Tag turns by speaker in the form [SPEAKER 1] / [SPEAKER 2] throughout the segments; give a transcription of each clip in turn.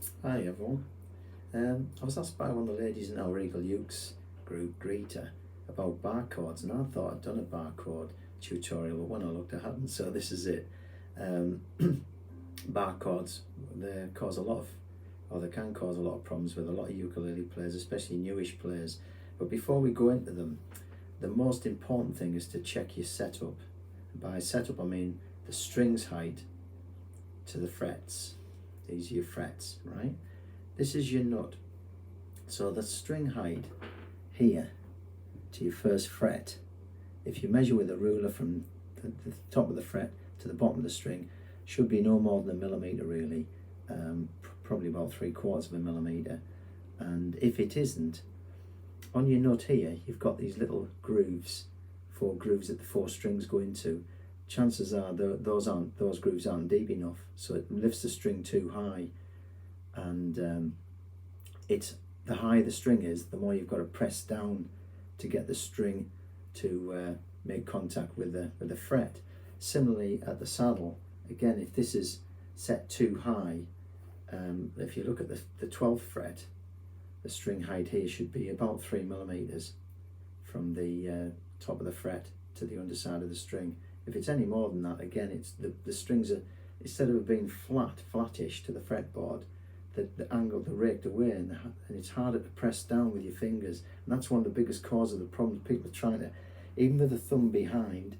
[SPEAKER 1] Hi everyone. I was asked by one of the ladies in our Eagle Ukes group, Greta, about barre chords, and I thought I'd done a barre chord tutorial, but when I looked I hadn't, so this is it. Barre chords, they cause a lot of, or they can cause a lot of problems with a lot of ukulele players, especially newish players. But before we go into them, the most important thing is to check your setup. By setup I mean the strings height to the frets. These are your frets, right? This is your nut. So the string height here to your first fret, if you measure with a ruler from the top of the fret to the bottom of the string, should be no more than 1 millimeter really, probably about 3/4 of a millimeter. And if it isn't, on your nut here you've got these little grooves, 4 grooves that the 4 strings go into. Chances are those grooves aren't deep enough, so it lifts the string too high, and it's the higher the string is, the more you've got to press down to get the string to make contact with the fret. Similarly at the saddle, again, if this is set too high, if you look at the 12th fret, the string height here should be about 3 millimeters from the top of the fret to the underside of the string. If it's any more than that, again, it's the strings are, instead of being flattish to the fretboard, the angle, they're raked away, and it's harder to press down with your fingers. And that's one of the biggest causes of the problems. People are trying to, even with the thumb behind,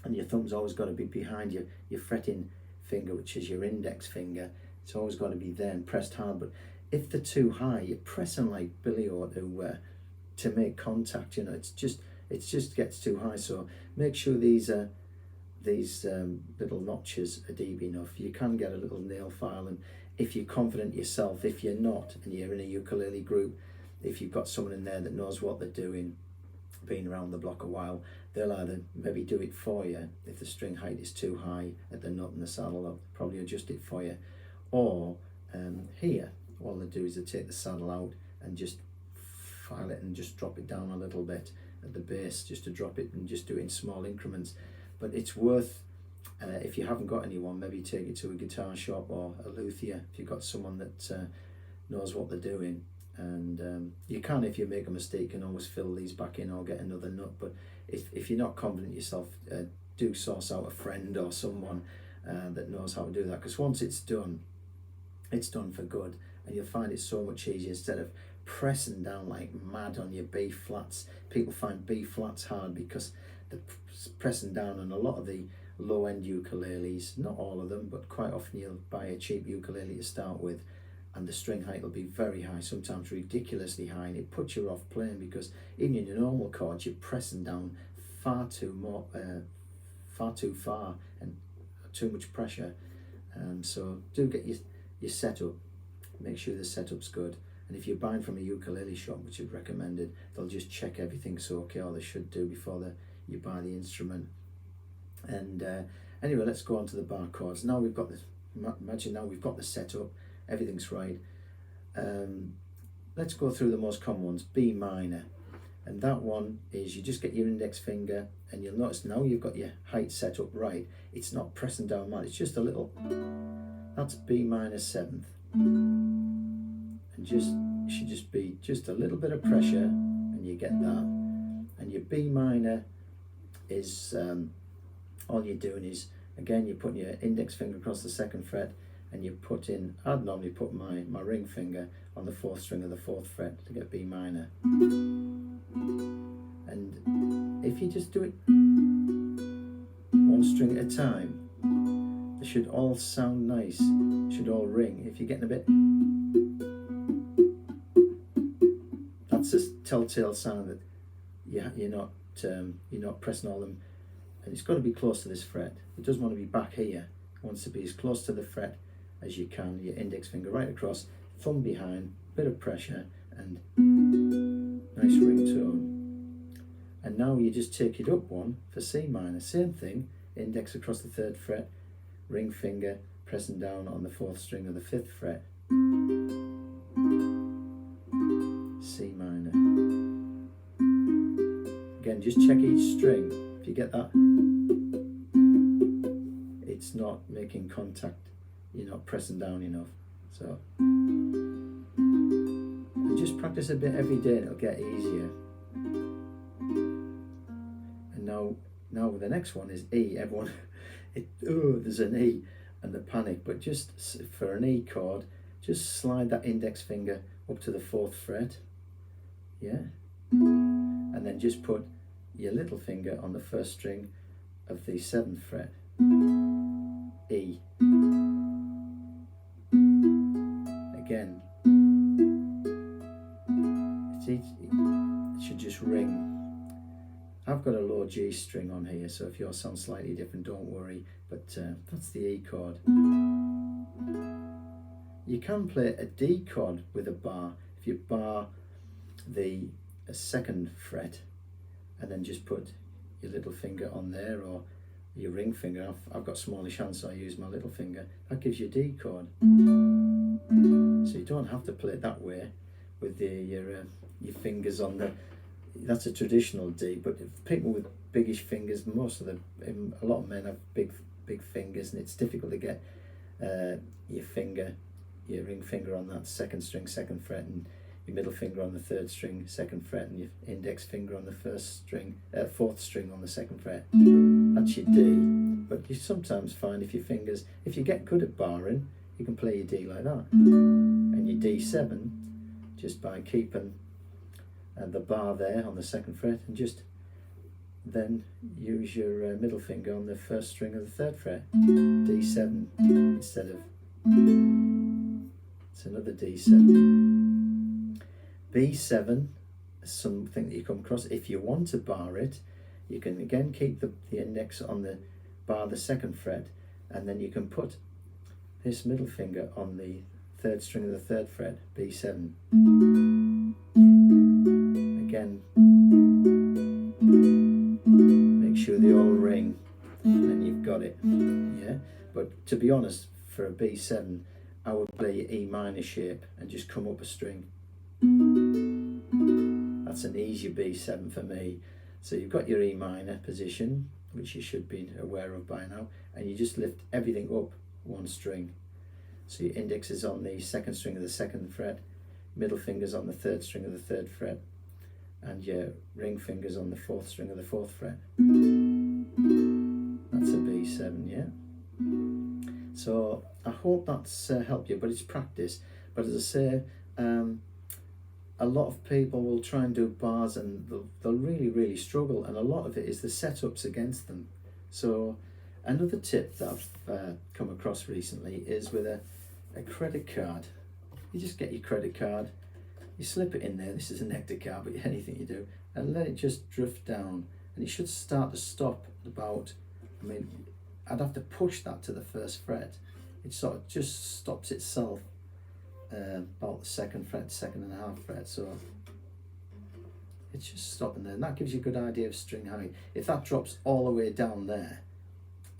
[SPEAKER 1] and your thumb's always got to be behind your fretting finger, which is your index finger. It's always got to be there and pressed hard. But if they're too high, you're pressing like Billy or to make contact. You know, it just gets too high. So make sure these little notches are deep enough. You can get a little nail file, and if you're confident yourself, if you're not and you're in a ukulele group, if you've got someone in there that knows what they're doing, been around the block a while, they'll either maybe do it for you. If the string height is too high at the nut and the saddle, they'll probably adjust it for you. Or here, all they do is they take the saddle out and just file it and just drop it down a little bit at the base, just to drop it and just do it in small increments. But it's worth, if you haven't got anyone, maybe take it to a guitar shop or a luthier if you've got someone that knows what they're doing. And you can, if you make a mistake, you can always fill these back in or get another nut. But if you're not confident yourself, do source out a friend or someone that knows how to do that, because once it's done for good, and you'll find it so much easier. Instead of pressing down like mad on your B flats, people find B flats hard because they're pressing down on a lot of the low-end ukuleles, not all of them, but quite often you'll buy a cheap ukulele to start with, and the string height will be very high, sometimes ridiculously high, and it puts you off playing, because even in your normal chords you're pressing down far too far and too much pressure. So do get your setup, make sure the setup's good. And if you're buying from a ukulele shop, which is recommended, they'll just check everything's okay, or they should do, before you buy the instrument. And anyway, let's go on to the barre chords. Now we've got this, imagine now we've got the setup, everything's right. Let's go through the most common ones. B minor, and that one is, you just get your index finger, and you'll notice now you've got your height set up right. It's not pressing down mad, it's just a little, that's B minor 7th. And it should just be just a little bit of pressure, and you get that. And your B minor is, all you're doing is, again, you're putting your index finger across the 2nd fret, and you put in, I'd normally put my ring finger on the 4th string of the 4th fret to get B minor. And if you just do it one string at a time, they should all sound nice, should all ring. If you're getting a bit, that's a telltale sign that you're not pressing all them. And it's got to be close to this fret. It doesn't want to be back here. It wants to be as close to the fret as you can. Your index finger right across, thumb behind, bit of pressure, and nice ring tone. And now you just take it up one for C minor. Same thing, index across the 3rd fret, ring finger pressing down on the 4th string of the 5th fret. C minor. Again, just check each string. If you get that, it's not making contact, you're not pressing down enough. So practice a bit every day and it'll get easier. And now the next one is E. Everyone, there's an E and the panic, but just for an E chord, just slide that index finger up to the 4th fret, yeah, and then just put your little finger on the 1st string of the 7th fret, E. Again, it should just ring. I've got a low G string on here, so if yours sounds slightly different, don't worry, but that's the E chord. You can play a D chord with a bar. If you bar the 2nd fret and then just put your little finger on there, or your ring finger. I've got smallish hands, so I use my little finger. That gives you a D chord. So you don't have to play it that way with your fingers on the. That's a traditional D, but if people with biggish fingers, a lot of men have big fingers, and it's difficult to get your ring finger on that 2nd string, 2nd fret, and your middle finger on the 3rd string, 2nd fret, and your index finger on the 4th string on the 2nd fret. That's your D. But you sometimes find if you get good at barring, you can play your D like that. And your D7, just by keeping the bar there on the 2nd fret, and just then use your middle finger on the 1st string of the 3rd fret. D7 instead of, it's another D7. B7 is something that you come across. If you want to bar it, you can again keep the index on the bar, the 2nd fret, and then you can put this middle finger on the 3rd string of the 3rd fret, B7. Again, make sure they all ring, and you've got it, yeah? But to be honest, for a B7, I would play your E minor shape and just come up a string. That's an easier B7 for me. So you've got your E minor position, which you should be aware of by now, and you just lift everything up one string. So your index is on the 2nd string of the 2nd fret, middle finger's on the 3rd string of the 3rd fret, and your ring finger's on the 4th string of the 4th fret. That's a B7, yeah? So I hope that's helped you, but it's practice. But as I say, a lot of people will try and do bars and they'll really struggle, and a lot of it is the setups against them. So another tip that I've come across recently is with a credit card. You just get your credit card, you slip it in there. This is a nectar card, but anything you do, and let it just drift down, and it should start to stop about, I'd have to push that to the 1st fret. It sort of just stops itself about the 2nd fret, 2.5 fret, so it's just stopping there, and that gives you a good idea of string height. If that drops all the way down there,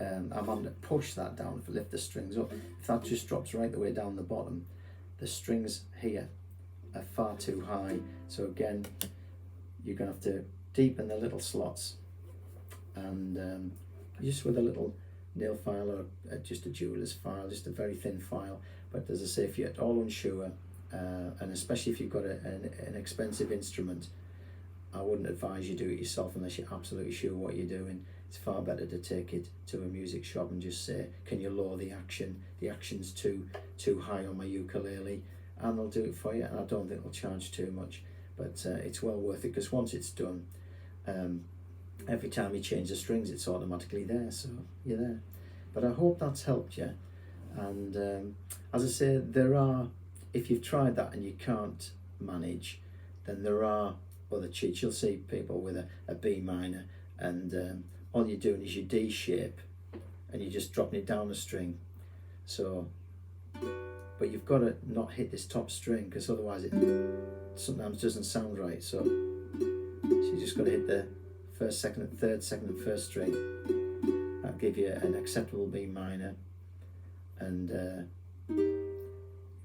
[SPEAKER 1] I'm having to push that down to lift the strings up. If that just drops right the way down the bottom, the strings here are far too high, so again you're going to have to deepen the little slots, and just with a little nail file or just a jeweler's file, just a very thin file. But as I say, if you're at all unsure, and especially if you've got an expensive instrument, I wouldn't advise you do it yourself unless you're absolutely sure what you're doing. It's far better to take it to a music shop and just say, can you lower the action? The action's too high on my ukulele, and they'll do it for you, and I don't think they'll charge too much. But it's well worth it, because once it's done, every time you change the strings, it's automatically there, so you're there. But I hope that's helped you. And as I say, there are, if you've tried that and you can't manage, then there are other cheats. You'll see people with a B minor, and all you're doing is your D shape, and you're just dropping it down a string. So, but you've got to not hit this top string, because otherwise it sometimes doesn't sound right. So you just got to hit the 1st, 2nd, and 3rd, 2nd and 1st string. That'll give you an acceptable B minor. And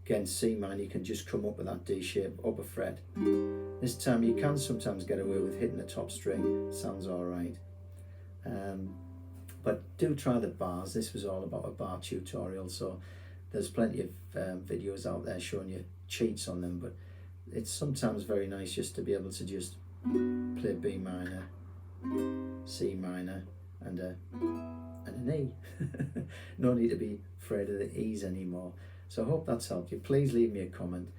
[SPEAKER 1] again, C minor, you can just come up with that D shape up a fret. This time you can sometimes get away with hitting the top string. Sounds all right. But do try the bars. This was all about a bar tutorial, so there's plenty of videos out there showing you cheats on them, but it's sometimes very nice just to be able to just play B minor, C minor, and an E. No need to be afraid of the E's anymore. So I hope that's helped you. Please leave me a comment.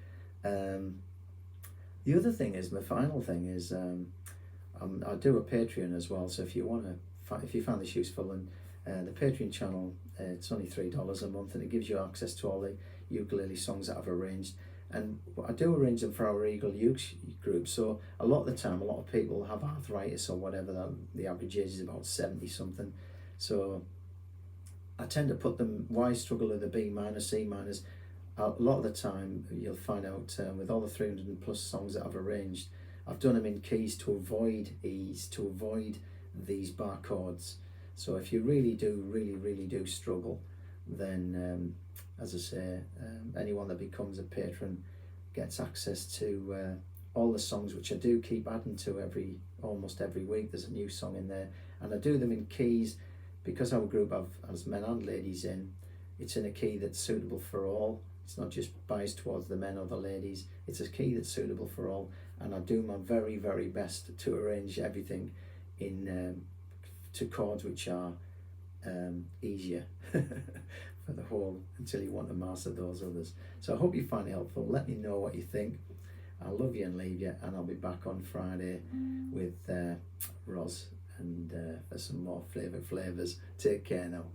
[SPEAKER 1] The other thing is, my final thing is, I do a Patreon as well. So if you want to, if you found this useful, and the Patreon channel, it's only $3 a month, and it gives you access to all the ukulele songs that I've arranged. And I do arrange them for our Eagle Ukes group. So a lot of the time, a lot of people have arthritis or whatever. The average age is about 70 something. So I tend to put them, why struggle with the B minor, C minors? A lot of the time, you'll find out with all the 300 plus songs that I've arranged, I've done them in keys to avoid E's, to avoid these bar chords. So if you really do struggle, then as I say, anyone that becomes a patron gets access to all the songs, which I do keep adding to almost every week. There's a new song in there, and I do them in keys because our group has men and ladies in. It's in a key that's suitable for all. It's not just biased towards the men or the ladies. It's a key that's suitable for all, and I do my very best to arrange everything in to chords which are easier for the whole, until you want to master those others. So I hope you find it helpful. Let me know what you think. I love you and leave you, and I'll be back on Friday with Roz and for some more flavors. Take care now.